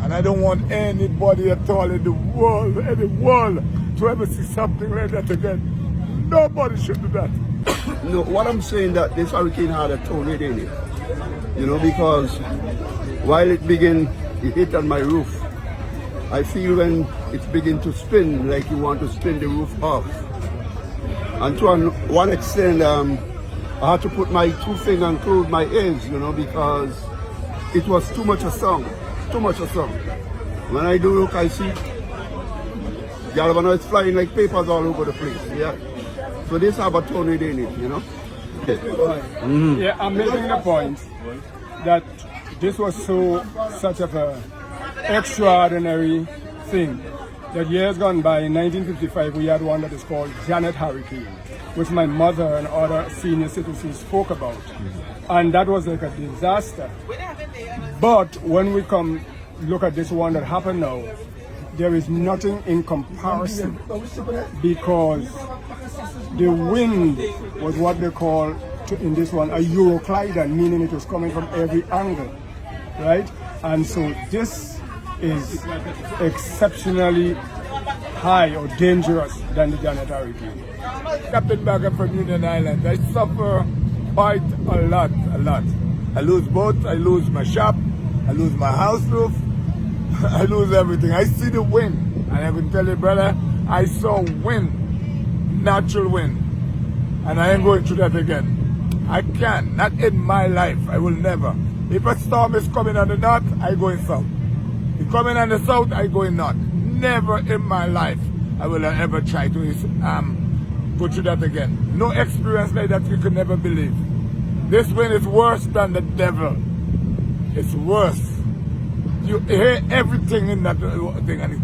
And I don't want anybody at all in the world, to ever see something like that again. Nobody should do that. No, what I'm saying that this hurricane had a tornado in it. You know, because while it hit on my roof. I feel when it's begin to spin, like you want to spin the roof off. And to one extent, I had to put my 2 fingers and close my ears, you know, because it was too much a sound. When I do look, I see galvanize flying like papers all over the place. Yeah. So this have a tornado in it, you know. Okay. Mm-hmm. Yeah, I'm making the point that this was such of a extraordinary thing that years gone by. In 1955, we had one that is called Janet Hurricane, which my mother and other senior citizens spoke about, and that was like a disaster. But when we come look at this one that happened now, there is nothing in comparison, because the wind was what they call in this one a Euroclydon, meaning it was coming from every angle, right? And so this is exceptionally high or dangerous than the Janet Hurricane. Captain Bagger from Union Island, I suffer quite a lot. I lose boats, I lose my shop, I lose my house roof, I lose everything. I see the wind, and I can tell you, brother, I saw wind, natural wind, and I ain't going through that again. I can't, not in my life, I will never. If a storm is coming on the north, I go in south. If coming on the south, I go in north. Never in my life I will ever try to go through that again. No experience like that you could never believe. This wind is worse than the devil. It's worse. You hear everything in that thing, and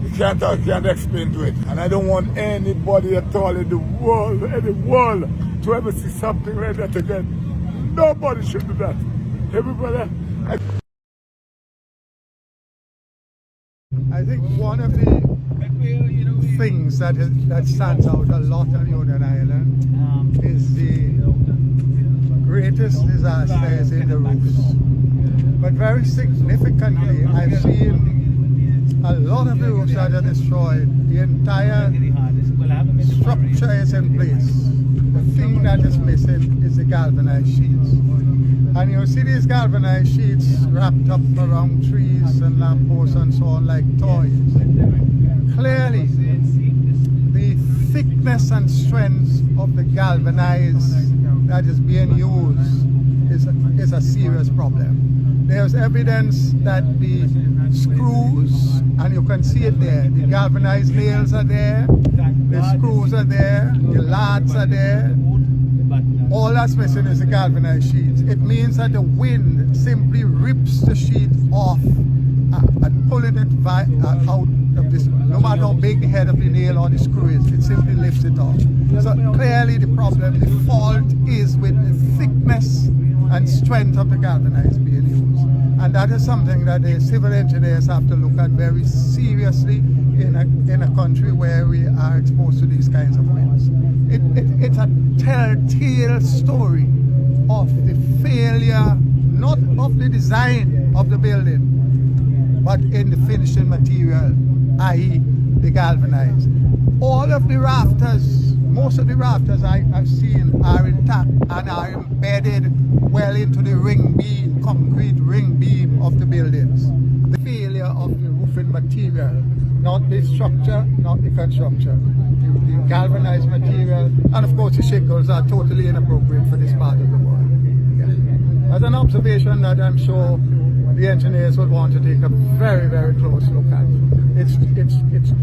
you can't explain to it. And I don't want anybody at all in the world, to ever see something like that again. Nobody should do that. Everybody. I think one of the things that stands out a lot on Union Island is the greatest disaster is in the roofs. But very significantly, I've seen a lot of the roofs that are destroyed. The entire structure is in place. The thing that is missing is the galvanized sheets. And you see these galvanized sheets wrapped up around trees and lampposts and so on like toys. Clearly, the thickness and strength of the galvanized that is being used is a serious problem. There's evidence that the screws, and you can see it there, the galvanized nails are there, the screws are there, the lads are there. All that's missing is the galvanized sheets. It means that the wind simply rips the sheet off and pulling it out of this, no matter how big the head of the nail or the screw is, it simply lifts it off. So clearly the problem, the fault is with the thickness and strength of the galvanized being used. And that is something that the civil engineers have to look at very seriously in a country where we are exposed to these kinds of winds. It's a telltale story of the failure, not of the design of the building, but in the finishing material, i.e. the galvanized. All of the rafters, most of the rafters I've seen are intact and are embedded well into the ring beam, concrete ring beam of the buildings. The failure of the roofing material, not the structure, not the construction. The galvanized material, and of course the shingles are totally inappropriate for this part of the world. Yeah. As an observation that I'm sure the engineers would want to take a very, very close look at. It's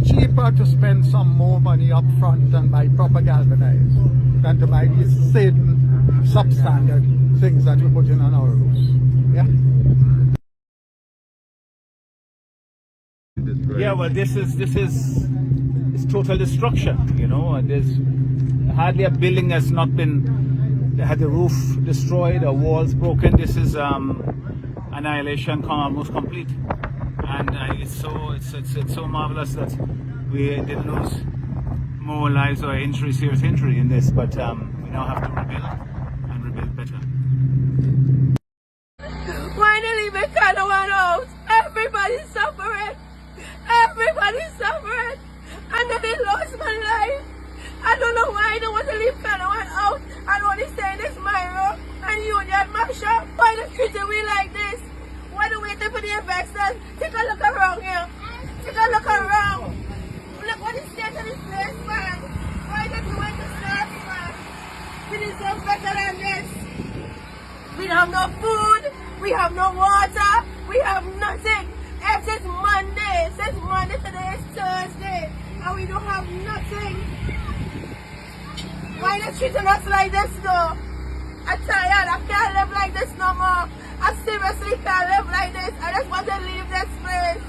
cheaper to spend some more money up front and buy proper galvanized than to buy these thin, substandard things that we put in on our roofs. Yeah. Yeah, well, this is total destruction. You know, there's hardly a building that's not been had the roof destroyed or walls broken. This is annihilation, almost complete, and it's so marvelous that we didn't lose more lives or serious injury in this. But we now have to rebuild and rebuild better. Finally, we Canouan out. Everybody. don't know why I don't want to leave Canouan out and only saying this Myro and Union Mashup. Why they treating we like this? Why they waiting for the investors? Take a look around here. Take a look around. Look what is state of this place, man. Why they doing this to us, man? We deserve better than this. We have no food. We have no water. We have nothing. It's since Monday. Since Monday, today is Thursday. And we don't have nothing. Why they treating us like this though? I'm tired. I can't live like this no more. I seriously can't live like this. I just want to leave this place.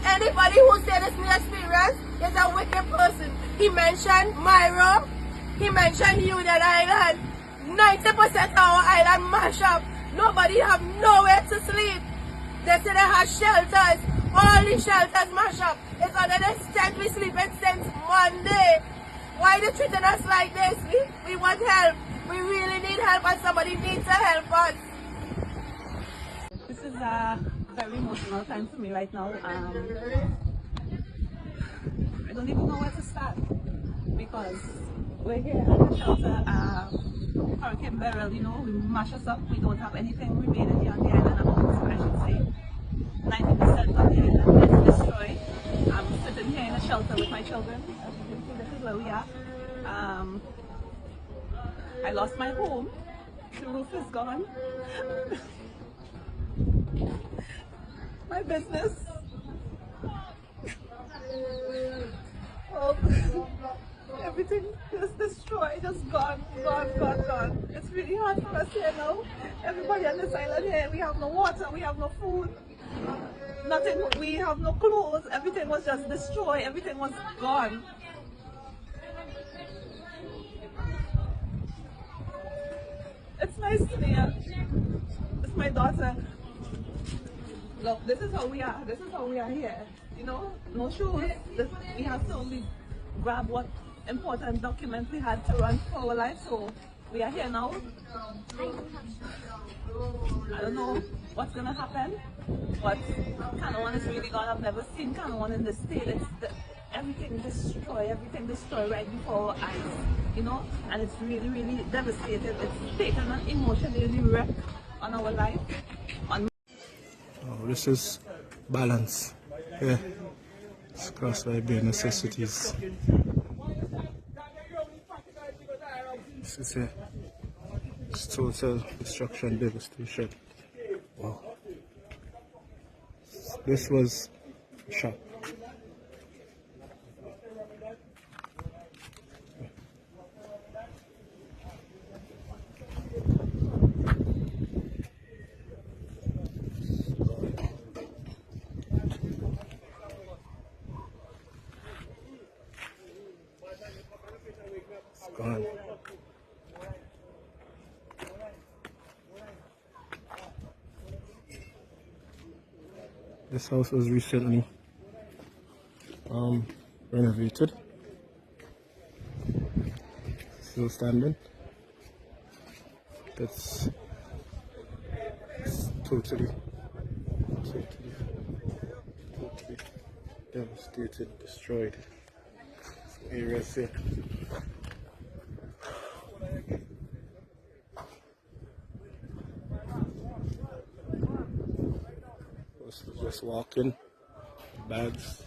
Anybody who said this new experience is a wicked person. He mentioned Myro. He mentioned Union Island. 90% of our island mash up. Nobody have nowhere to sleep. They say they have shelters. All the shelters mash up. It's under the tent we sleeping since Monday. Why they treating us like this? We want help. We really need help and somebody needs to help us. This is a very emotional time for me right now. I don't even know where to start because we're here at the shelter. Hurricane Beryl, you know, we mash us up. We don't have anything remaining here on the island. I should say 90% of the island is destroyed. I'm sitting here in a shelter with my children. As you can see, this is where we are. I lost my home. The roof is gone. My business. Oh, everything is destroyed, just gone. It's really hard for us here now. Everybody on this island here, we have no water, we have no food, nothing, we have no clothes, everything was just destroyed, everything was gone. It's nice to be here. It's my daughter. Look, this is how we are. This is how we are here. You know, no shoes. We have to only grab what important documents we had to run for our life. So we are here now. I don't know what's gonna happen, but Canouan is really gone. I've never seen Canouan in this state. Everything destroyed right before our eyes, you know, and it's really, really devastating. It's taken an emotionally wreck on our life. Oh, this is balance. Yeah, it's crossed by bare necessities. This is it. It's total destruction, devastation. Wow. This was a shock. Gone. This house was recently renovated. Still standing. It's totally devastated, destroyed. Areas here. Just walking, bags.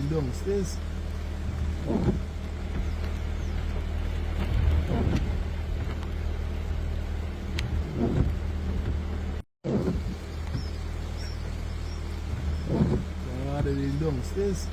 Downstairs. downstairs.